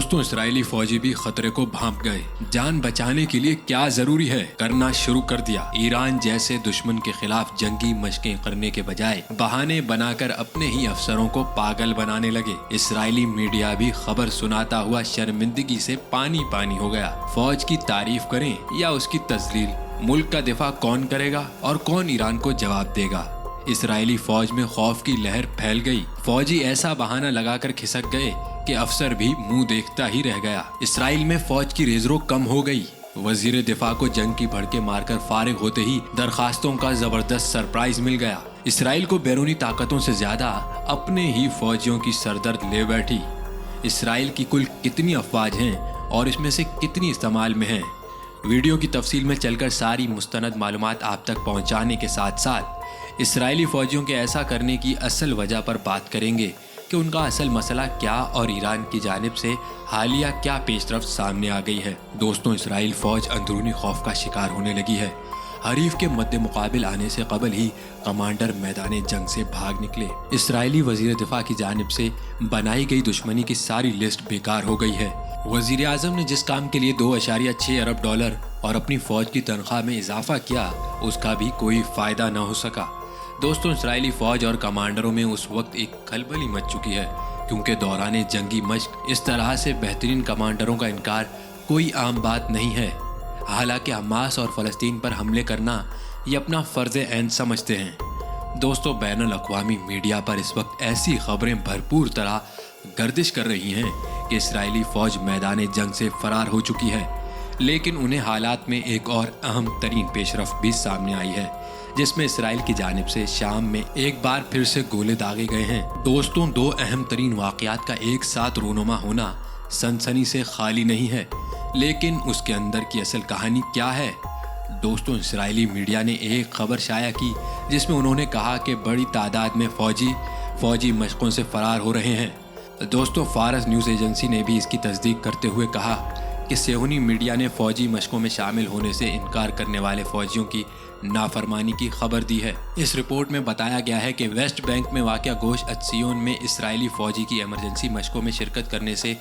दोस्तों, इसराइली फौजी भी खतरे को भांप गए। जान बचाने के लिए क्या जरूरी है करना शुरू कर दिया। ईरान जैसे दुश्मन के खिलाफ जंगी मशकें करने के बजाय बहाने बनाकर अपने ही अफसरों को पागल बनाने लगे। इसराइली मीडिया भी खबर सुनाता हुआ शर्मिंदगी से पानी पानी हो गया। फौज की तारीफ करें या उसकी तजलील, मुल्क का दिफा कौन करेगा और कौन ईरान को जवाब देगा। इसराइली फौज में खौफ की लहर फैल गई। फौजी ऐसा बहाना लगाकर खिसक गए कि अफसर भी मुंह देखता ही रह गया। इसराइल में फौज की रेजरो कम हो गई। वजीर दिफा को जंग की भड़के मारकर फारिग होते ही दरखास्तों का जबरदस्त सरप्राइज मिल गया। इसराइल को बैरूनी ताकतों से ज्यादा अपने ही फौजियों की सरदर्द ले बैठी। इसराइल की कुल कितनी अफवाज हैं और इसमें से कितनी इस्तेमाल में हैं, वीडियो की तफसील में चलकर सारी मुस्तनद मालूमात आप तक पहुंचाने के साथ साथ इसराइली फौजियों के ऐसा करने की असल वजह पर बात करेंगे कि उनका असल मसला क्या और ईरान की जानिब से हालिया क्या पेशरफ्त सामने आ गई है। दोस्तों, इसराइल फौज अंदरूनी खौफ का शिकार होने लगी है। हरीफ के मद्दे मुकाबिल आने से कबल ही कमांडर मैदान जंग से भाग निकले। इसराइली वजीर दिफा की जानिब से बनाई गई दुश्मनी की सारी लिस्ट बेकार हो गई है। वजीर आजम ने जिस काम के लिए 2.6 अरब डॉलर और अपनी फौज की तनख्वाह में इजाफा किया, उसका भी कोई फायदा न हो सका। दोस्तों, इसराइली फौज और कमांडरों में उस वक्त एक खलबली मच चुकी है, क्योंकि दौरान जंगी मश्क इस तरह से बेहतरीन कमांडरों का इनकार कोई आम बात नहीं है। हालांकि हमास और फलस्तीन पर हमले करना ये अपना फर्ज ऐन समझते हैं। दोस्तों, बैनुल अक़वामी मीडिया पर इस वक्त ऐसी खबरें भरपूर तरह गर्दिश कर रही हैं कि इसराइली फौज मैदान जंग से फरार हो चुकी है, लेकिन उन्हें हालात में एक और अहम तरीन पेशरफ्त भी सामने आई है, जिसमें इसराइल की जानिब से शाम में एक बार फिर से गोले दागे गए हैं। दोस्तों, दो अहम तरीन वाक़यात का एक साथ रूनुमा होना सनसनी से खाली नहीं है, लेकिन उसके अंदर की असल कहानी क्या है। दोस्तों, इसराइली मीडिया ने एक खबर शाया की जिसमें उन्होंने कहा कि बड़ी तादाद में फौजी मशकों से फरार हो रहे हैं। दोस्तों, फारस न्यूज़ एजेंसी ने भी इसकी तस्दीक करते हुए कहा कि सेहूनी मीडिया ने फौजी मशकों में शामिल होने से इनकार करने वाले फौजियों की नाफरमानी की खबर दी है। इस रिपोर्ट में बताया गया है कि वेस्ट बैंक में वाक़या गोश अत्सियोन में इसराइली फौजी की इमरजेंसी मशकों में शिरकत करने से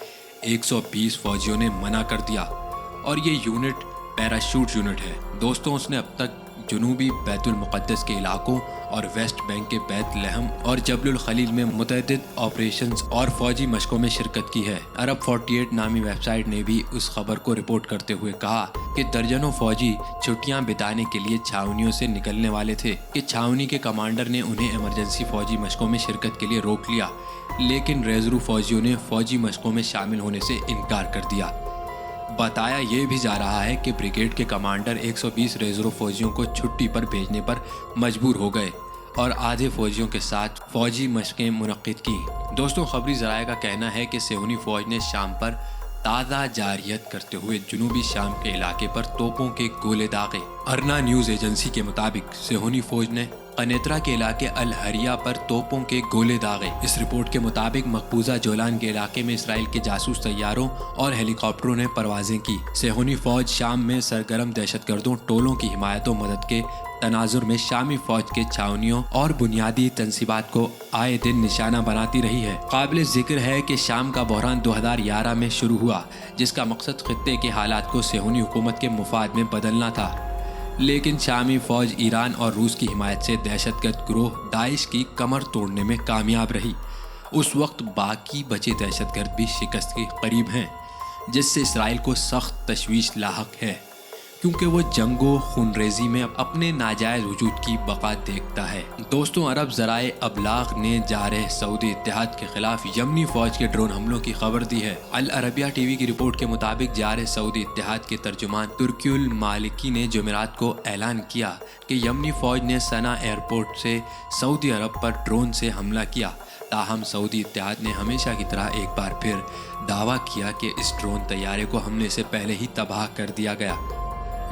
120 फौजियों ने मना कर दिया और ये यूनिट पैराशूट यूनिट है। दोस्तों, उसने अब तक जनूबी बैतुल मुक़द्दस के इलाकों और वेस्ट बैंक के बैत लहम और जबलुल खलील में मुतअद्दिद ऑपरेशंस और फौजी मशकों में शिरकत की है। अरब 48 नामी वेबसाइट ने भी उस खबर को रिपोर्ट करते हुए कहा कि दर्जनों फौजी छुट्टियां बिताने के लिए छावनियों से निकलने वाले थे कि छावनी के कमांडर ने उन्हें इमरजेंसी फौजी मशकों में शिरकत के लिए रोक लिया, लेकिन रेजरू फौजियों ने फौजी मशकों में शामिल होने से इनकार कर दिया। बताया ये भी जा रहा है कि ब्रिगेड के कमांडर 120 रेजरो फौजियों को छुट्टी पर भेजने पर मजबूर हो गए और आधे फौजियों के साथ फौजी मशकें मुनक्किद की। दोस्तों, खबरी ज़राए का कहना है कि सेहूनी फौज ने शाम पर ताज़ा जारियत करते हुए जनूबी शाम के इलाके पर तोपों के गोले दागे। अरना न्यूज़ एजेंसी के मुताबिक सेहूनी फौज ने कनेत्रा के इलाके अल हरिया पर तोपों के गोले दागे। इस रिपोर्ट के मुताबिक मकबूजा जोलान के इलाके में इसराइल के जासूस तैयारों और हेलीकॉप्टरों ने परवाजें की। सेहूनी फौज शाम में सरगर्म दहशतगर्दों टोलों की हिमायत व मदद के तनाजुर में शामी फौज के छावनियों और बुनियादी तंसीबात को आए दिन निशाना बनाती रही है। काबिल जिक्र है कि शाम का बहरान 2011 में शुरू हुआ, जिसका मकसद खित्ते के हालात को सेहूनी हुकूमत के मुफाद में बदलना था, लेकिन शामी फौज ईरान और रूस की हिमायत से दहशतगर्द ग्रोह दाइश की कमर तोड़ने में कामयाब रही। उस वक्त बाकी बचे दहशतगर्द भी शिकस्त के करीब हैं, जिससे इसराइल को सख्त तशवीश लाहक है, क्योंकि वो जंगो खूनरेजी में अपने नाजायज वजूद की बका देखता है। दोस्तों, अरब ज़राए अबलाग ने जारह सऊदी इत्तेहाद के खिलाफ यमनी फौज के ड्रोन हमलों की खबर दी है। अल अरबिया टीवी की रिपोर्ट के मुताबिक जारह सऊदी इत्तेहाद के तर्जुमान तुर्कीउल मालिकी ने जुमेरात को ऐलान किया कि यमनी फौज ने सना एयरपोर्ट से सऊदी अरब पर ड्रोन से हमला किया। ताहम सऊदी इत्तेहाद ने हमेशा की तरह एक बार फिर दावा किया कि इस ड्रोन तैयारे को हमले से पहले ही तबाह कर दिया गया।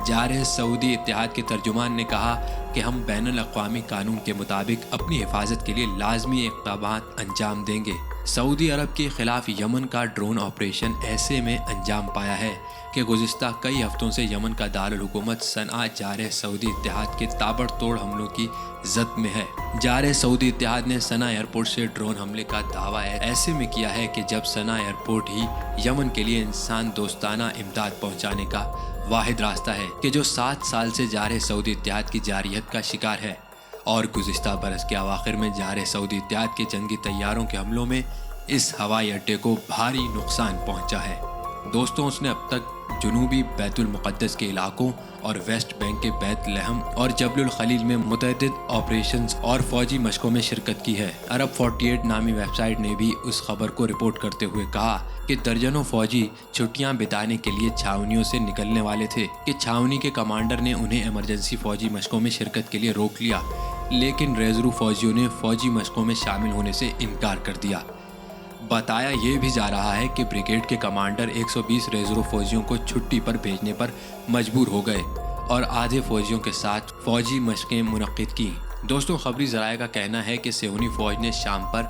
जारह सऊदी इत्तेहाद के तर्जुमान ने कहा कि हम बैनुल अक़वामी कानून के मुताबिक अपनी हिफाजत के लिए लाजमी इक़दामात अंजाम देंगे। سعودی عرب کے خلاف یمن کا ڈرون آپریشن ایسے میں انجام پایا ہے کہ گزشتہ کئی ہفتوں سے یمن کا دارالحکومت صنعاء جارح سعودی اتحاد کے تابڑ توڑ حملوں کی زد میں ہے۔ جارح سعودی اتحاد نے صنعاء ایئرپورٹ سے ڈرون حملے کا دعویٰ ایسے میں کیا ہے کہ جب صنعاء ایئرپورٹ ہی یمن کے لیے انسان دوستانہ امداد پہنچانے کا واحد راستہ ہے کہ جو 7 سال سے جارح سعودی اتحاد کی جارحیت کا شکار ہے، اور گزشتہ برس کے اواخر میں جارح سعودی اتحاد کے جنگی طیاروں کے حملوں میں اس ہوائی اڈے کو بھاری نقصان پہنچا ہے۔ دوستوں، اس نے اب تک جنوبی بیت المقدس کے علاقوں اور ویسٹ بینک کے بیت لحم اور جبل الخلیل میں متعدد آپریشنز اور فوجی مشقوں میں شرکت کی ہے۔ عرب 48 نامی ویب سائٹ نے بھی اس خبر کو رپورٹ کرتے ہوئے کہا کہ درجنوں فوجی چھٹیاں بتانے کے لیے چھاونیوں سے نکلنے والے تھے کہ چھاونی کے کمانڈر نے انہیں ایمرجنسی فوجی مشقوں میں شرکت کے لیے روک لیا، لیکن ریزرو فوجیوں نے فوجی مشقوں میں شامل ہونے سے انکار کر دیا۔ بتایا یہ بھی جا رہا ہے کہ بریگیڈ کے کمانڈر 120 ریزرو فوجیوں کو چھٹی پر بھیجنے پر مجبور ہو گئے اور آدھے فوجیوں کے ساتھ فوجی مشقیں منعقد کی۔ دوستوں، خبری ذرائع کا کہنا ہے کہ صہیونی فوج نے شام پر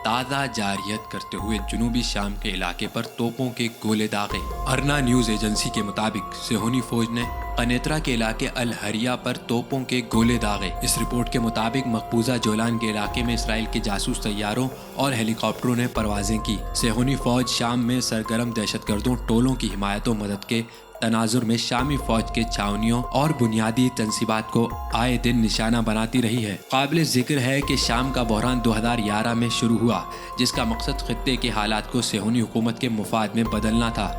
تازہ جارحیت کرتے ہوئے جنوبی شام کے علاقے پر توپوں کے گولے داغے۔ ارنا نیوز ایجنسی کے مطابق صہیونی فوج نے قنیطرہ کے علاقے الحریہ پر توپوں کے گولے داغے۔ اس رپورٹ کے مطابق مقبوضہ جولان کے علاقے میں اسرائیل کے جاسوس طیاروں اور ہیلی کاپٹروں نے پروازیں کی۔ صہیونی فوج شام میں سرگرم دہشت گردوں ٹولوں کی حمایت و مدد کے تناظر میں شامی فوج کے چھاونیوں اور بنیادی تنصیبات کو آئے دن نشانہ بناتی رہی ہے۔ قابل ذکر ہے کہ شام کا بحران 2011 میں شروع ہوا، جس کا مقصد خطے کے حالات کو صہیونی حکومت کے مفاد میں بدلنا تھا،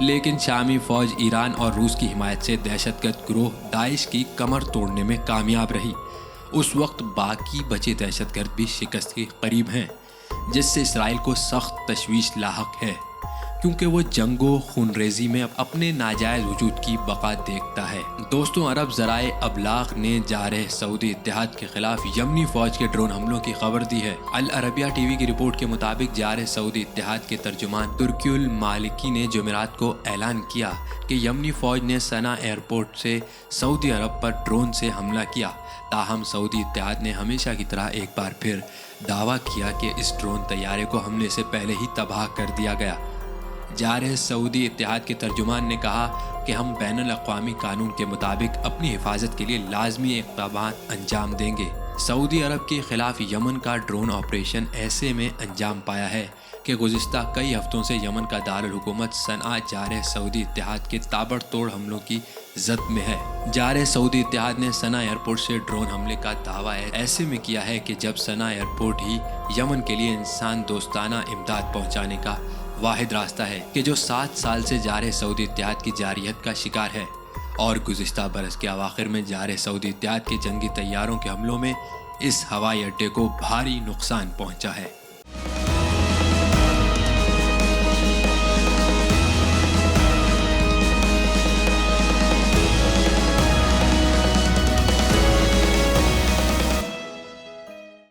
لیکن شامی فوج ایران اور روس کی حمایت سے دہشت گرد گروہ داعش کی کمر توڑنے میں کامیاب رہی۔ اس وقت باقی بچے دہشت گرد بھی شکست کے قریب ہیں، جس سے اسرائیل کو سخت تشویش لاحق ہے، کیونکہ وہ جنگ و خونریزی میں اپنے ناجائز وجود کی بقا دیکھتا ہے۔ دوستوں، عرب ذرائع ابلاغ نے جارح سعودی اتحاد کے خلاف یمنی فوج کے ڈرون حملوں کی خبر دی ہے۔ العربیہ ٹی وی کی رپورٹ کے مطابق جارح سعودی اتحاد کے ترجمان ترکی المالکی نے جمعرات کو اعلان کیا کہ یمنی فوج نے صنعاء ایئرپورٹ سے سعودی عرب پر ڈرون سے حملہ کیا۔ تاہم سعودی اتحاد نے ہمیشہ کی طرح ایک بار پھر دعویٰ کیا کہ اس ڈرون طیارے کو حملے سے پہلے ہی تباہ کر دیا گیا۔ جارح سعودی اتحاد کے ترجمان نے کہا کہ ہم بین الاقوامی قانون کے مطابق اپنی حفاظت کے لیے لازمی اقدامات انجام دیں گے۔ سعودی عرب کے خلاف یمن کا ڈرون آپریشن ایسے میں انجام پایا ہے کہ گزشتہ کئی ہفتوں سے یمن کا دارالحکومت صنعاء جارح سعودی اتحاد کے تابڑ توڑ حملوں کی زد میں ہے۔ جارح سعودی اتحاد نے صنعاء ایئرپورٹ سے ڈرون حملے کا دعویٰ ایسے میں کیا ہے کہ جب صنعاء ایئرپورٹ ہی یمن کے لیے انسان دوستانہ امداد پہنچانے کا واحد راستہ ہے کہ جو 7 سال سے جارح سعودی اتحاد کی جارحیت کا شکار ہے، اور گزشتہ برس کے اواخر میں جارح سعودی اتحاد کے جنگی طیاروں کے حملوں میں اس ہوائی اڈے کو بھاری نقصان پہنچا ہے۔